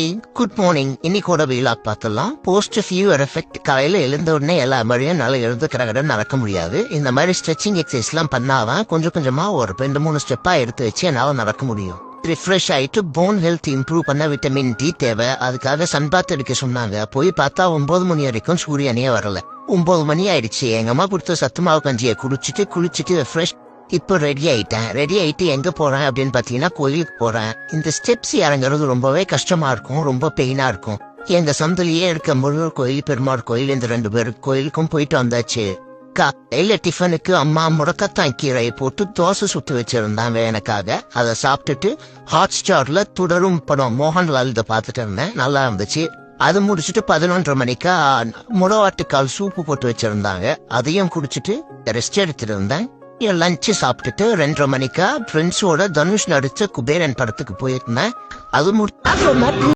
ஏய் good morning. இன்னைக்கோட vlog பார்த்தலாம். Post pure effect. காலையில எழுந்த உடனே எல்லா மழையும் நல்லா எழுந்து கடகடன் நடக்க முடியாது. இந்த மாதிரி ஸ்ட்ரெச்சிங் எக்ஸசைஸ் எல்லாம் பண்ணாதான் கொஞ்சம் கொஞ்சமா ஒரு 2-3 ஸ்டெப்பா எடுத்து வச்சு என்னால நடக்க முடியும். ரிஃப்ரெஷ் ஆயிட்டு போன் ஹெல்த் இம்ப்ரூவ் பண்ண விட்டமின் டி தேவை. அதுக்காக சன்பாத் எடுக்க சொன்னாங்க. போய் பார்த்தா 9 மணி வரைக்கும் சூரியனே வரல. 9 மணி ஆயிடுச்சு. எங்க அம்மா கொடுத்த சத்து மாவு கஞ்சியை குளிச்சுட்டு ரெஃப்ரெஷ். இப்போ ரெடி ஆயிட்டு எங்க போறேன் அப்படின்னு பாத்தீங்கன்னா கோயிலுக்கு போறேன். இந்த ஸ்டெப்ஸ் இறங்குறது ரொம்பவே கஷ்டமா இருக்கும், ரொம்ப பெயினா இருக்கும். எங்க சொந்தலையே இருக்க முருகர் கோயில், பெருமாள் கோயில், இந்த 2 பேருக்கு கோயிலுக்கும் போயிட்டு வந்தாச்சு. காலையில டிஃபனுக்கு அம்மா முடக்கத்தான் கீரையை போட்டு தோசை சுட்டு வச்சிருந்தாங்க எனக்காக. அதை சாப்பிட்டுட்டு ஹாட் ஸ்டார்ல தொடரும் படம் மோகன்லால் இதை பார்த்துட்டு இருந்தேன். நல்லா இருந்துச்சு. அது முடிச்சுட்டு 11:30 மணிக்கா முடவாட்டுக்கால் சூப்பு போட்டு வச்சிருந்தாங்க. அதையும் குடிச்சிட்டு ரெஸ்ட் எடுத்துட்டு இருந்தேன். லஞ்சு சாப்பிட்டுட்டு 2:30 மணிக்கா ஃப்ரெண்ட்ஸோட தனுஷ் நடிச்ச குபேரன் படத்துக்கு போயிருந்தேன். அது